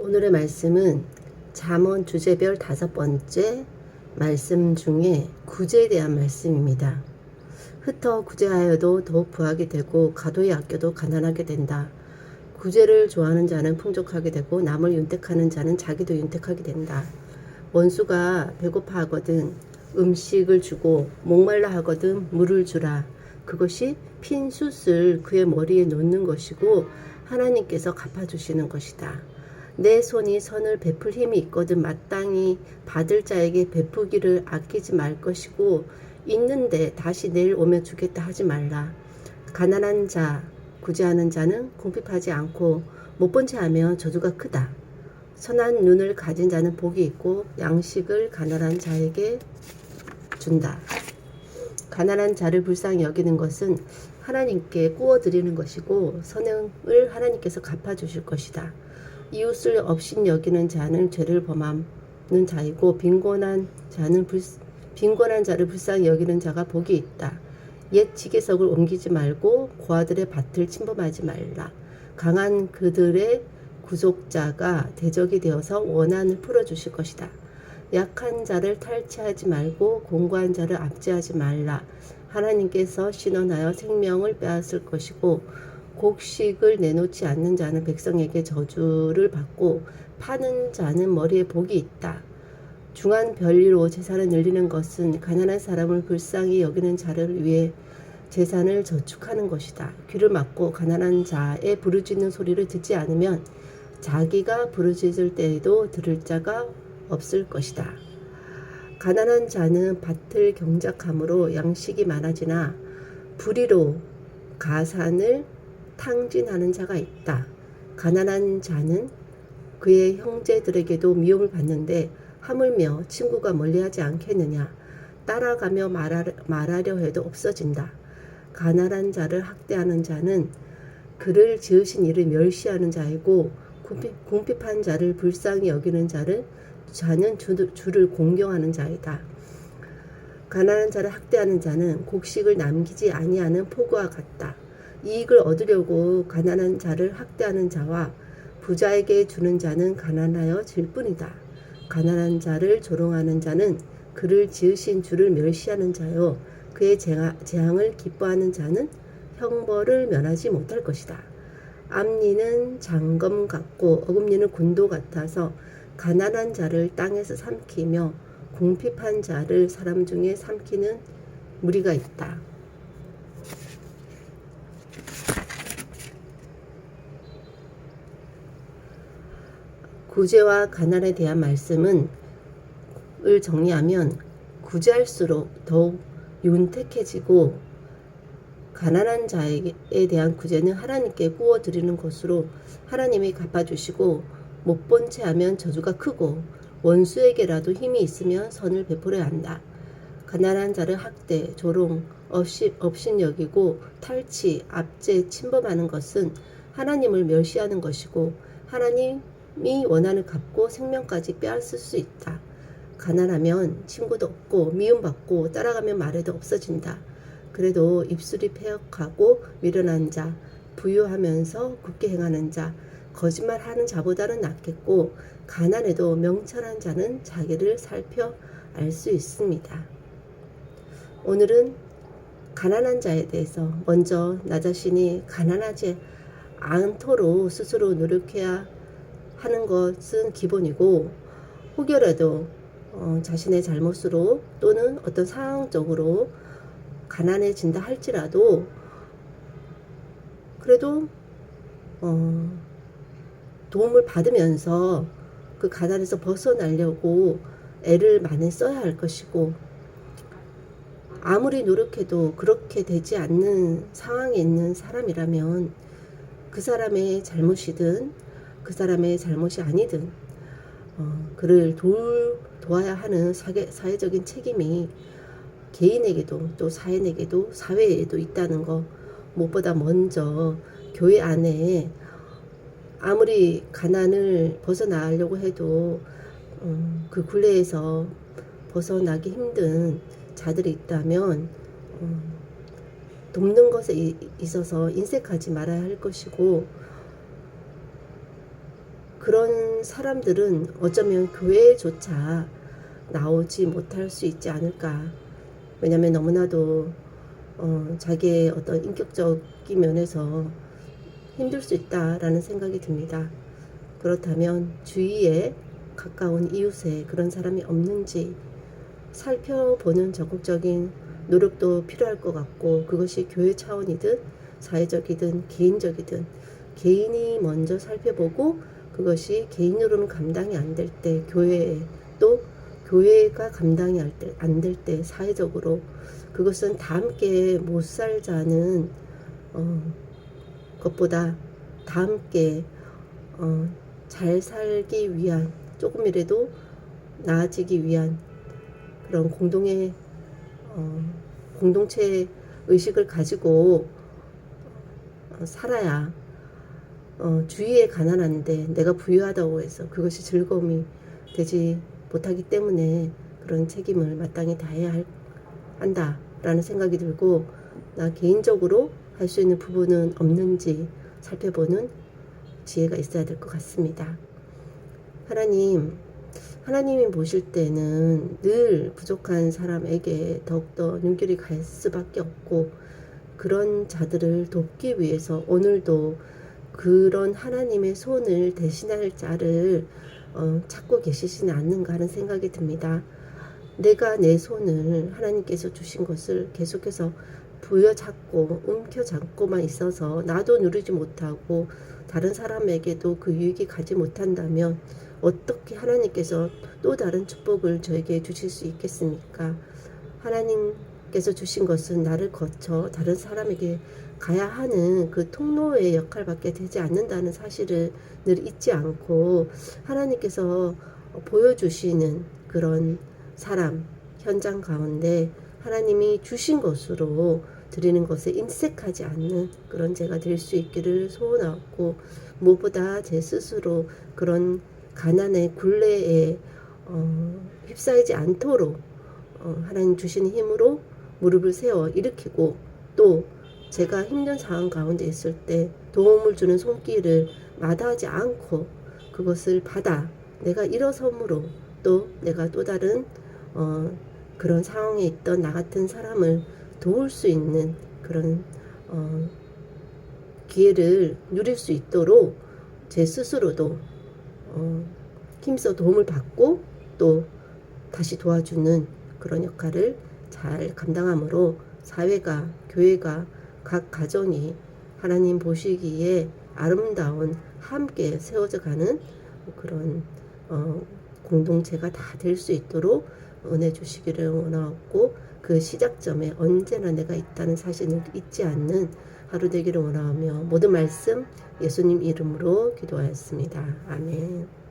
오늘의 말씀은 잠언 주제별 5번째 말씀 중에 구제에 대한 말씀입니다. 흩어 구제하여도 더욱 부하게 되고 가도에 아껴도 가난하게 된다. 구제를 좋아하는 자는 풍족하게 되고 남을 윤택하는 자는 자기도 윤택하게 된다. 원수가 배고파하거든 음식을 주고 목말라 하거든 물을 주라. 그것이 핀 숯을 그의 머리에 놓는 것이고 하나님께서 갚아주시는 것이다. 내 손이 선을 베풀 힘이 있거든 마땅히 받을 자에게 베푸기를 아끼지 말 것이고 있는데 다시 내일 오면 주겠다 하지 말라. 가난한 자, 구제하는 자는 궁핍하지 않고 못 본 채 하면 저주가 크다. 선한 눈을 가진 자는 복이 있고 양식을 가난한 자에게 준다. 가난한 자를 불쌍히 여기는 것은 하나님께 구워드리는 것이고 선행을 하나님께서 갚아주실 것이다. 이웃을 업신 여기는 자는 죄를 범하는 자이고 빈곤한 자를 불쌍히 여기는 자가 복이 있다. 옛 지게석을 옮기지 말고 고아들의 밭을 침범하지 말라. 강한 그들의 구속자가 대적이 되어서 원한을 풀어주실 것이다. 약한 자를 탈취하지 말고 공고한 자를 압제하지 말라. 하나님께서 신원하여 생명을 빼앗을 것이고 곡식을 내놓지 않는 자는 백성에게 저주를 받고 파는 자는 머리에 복이 있다. 중한 별리로 재산을 늘리는 것은 가난한 사람을 불쌍히 여기는 자를 위해 재산을 저축하는 것이다. 귀를 막고 가난한 자의 부르짖는 소리를 듣지 않으면 자기가 부르짖을 때에도 들을 자가 없을 것이다. 가난한 자는 밭을 경작함으로 양식이 많아지나 불의로 가산을 탕진하는 자가 있다. 가난한 자는 그의 형제들에게도 미움을 받는데 하물며 친구가 멀리하지 않겠느냐. 따라가며 말하려 해도 없어진다. 가난한 자를 학대하는 자는 그를 지으신 이를 멸시하는 자이고 궁핍한 자를 불쌍히 여기는 자는 주를 공경하는 자이다. 가난한 자를 학대하는 자는 곡식을 남기지 아니하는 포구와 같다. 이익을 얻으려고 가난한 자를 학대하는 자와 부자에게 주는 자는 가난하여 질 뿐이다. 가난한 자를 조롱하는 자는 그를 지으신 주를 멸시하는 자요 그의 재앙을 기뻐하는 자는 형벌을 면하지 못할 것이다. 암리는 장검 같고 어금니는 군도 같아서 가난한 자를 땅에서 삼키며 궁핍한 자를 사람 중에 삼키는 무리가 있다. 구제와 가난에 대한 말씀을 정리하면 구제할수록 더욱 윤택해지고 가난한 자에 대한 구제는 하나님께 구워드리는 것으로 하나님이 갚아주시고 못 본 채 하면 저주가 크고 원수에게라도 힘이 있으면 선을 베풀어야 한다. 가난한 자를 학대, 조롱, 업신 여기고 탈취, 압제, 침범하는 것은 하나님을 멸시하는 것이고 하나님이 원한을 갚고 생명까지 빼앗을 수 있다. 가난하면 친구도 없고 미움받고 따라가면 말해도 없어진다. 그래도 입술이 패역하고 미련한 자, 부유하면서 굳게 행하는 자, 거짓말하는 자보다는 낫겠고 가난해도 명철한 자는 자기를 살펴 알 수 있습니다. 오늘은 가난한 자에 대해서 먼저 나 자신이 가난하지 않도록 스스로 노력해야 하는 것은 기본이고 혹여라도 자신의 잘못으로 또는 어떤 상황적으로 가난해진다 할지라도 그래도 도움을 받으면서 그 가난에서 벗어나려고 애를 많이 써야 할 것이고 아무리 노력해도 그렇게 되지 않는 상황에 있는 사람이라면 그 사람의 잘못이든 그 사람의 잘못이 아니든 그를 도와야 하는 사회적인 책임이 개인에게도 또 사회에게도 사회에도 있다는 거 무엇보다 먼저 교회 안에 아무리 가난을 벗어나려고 해도 그 굴레에서 벗어나기 힘든 자들이 있다면 돕는 것에 있어서 인색하지 말아야 할 것이고 그런 사람들은 어쩌면 교회조차 나오지 못할 수 있지 않을까. 왜냐하면 너무나도 자기의 어떤 인격적인 면에서 힘들 수 있다라는 생각이 듭니다. 그렇다면 주위에 가까운 이웃에 그런 사람이 없는지 살펴보는 적극적인 노력도 필요할 것 같고, 그것이 교회 차원이든 사회적이든 개인적이든 개인이 먼저 살펴보고, 그것이 개인으로는 감당이 안 될 때 교회에, 또 교회가 감당이 안 될 때 사회적으로, 그것은 다 함께 못 살자는 것보다 다 함께 잘 살기 위한, 조금이라도 나아지기 위한 그런 공동체 의식을 가지고 살아야, 주위에 가난한데 내가 부유하다고 해서 그것이 즐거움이 되지 못하기 때문에 그런 책임을 마땅히 다해야 한다라는 생각이 들고, 나 개인적으로 할 수 있는 부분은 없는지 살펴보는 지혜가 있어야 될 것 같습니다. 하나님이 보실 때는 늘 부족한 사람에게 더욱더 눈길이 갈 수밖에 없고, 그런 자들을 돕기 위해서 오늘도 그런 하나님의 손을 대신할 자를 찾고 계시지는 않는가 하는 생각이 듭니다. 내가 내 손을 하나님께서 주신 것을 계속해서 부여잡고 움켜잡고만 있어서 나도 누리지 못하고 다른 사람에게도 그 유익이 가지 못한다면 어떻게 하나님께서 또 다른 축복을 저에게 주실 수 있겠습니까? 하나님께서 주신 것은 나를 거쳐 다른 사람에게 가야 하는 그 통로의 역할밖에 되지 않는다는 사실을 늘 잊지 않고, 하나님께서 보여주시는 그런 사람, 현장 가운데 하나님이 주신 것으로 드리는 것에 인색하지 않는 그런 제가 될 수 있기를 소원하고, 무엇보다 제 스스로 그런 가난의 굴레에 휩싸이지 않도록 하나님 주시는 힘으로 무릎을 세워 일으키고, 또 제가 힘든 상황 가운데 있을 때 도움을 주는 손길을 마다하지 않고 그것을 받아 내가 일어섬으로 또 내가 또 다른 그런 상황에 있던 나 같은 사람을 도울 수 있는 그런 기회를 누릴 수 있도록 제 스스로도 힘써 도움을 받고 또 다시 도와주는 그런 역할을 잘 감당함으로 사회가, 교회가, 각 가정이 하나님 보시기에 아름다운 함께 세워져 가는 그런 공동체가 다 될 수 있도록 은혜 주시기를 원하고, 그 시작점에 언제나 내가 있다는 사실을 잊지 않는 하루 되기를 원하며 모든 말씀 예수님 이름으로 기도하였습니다. 아멘.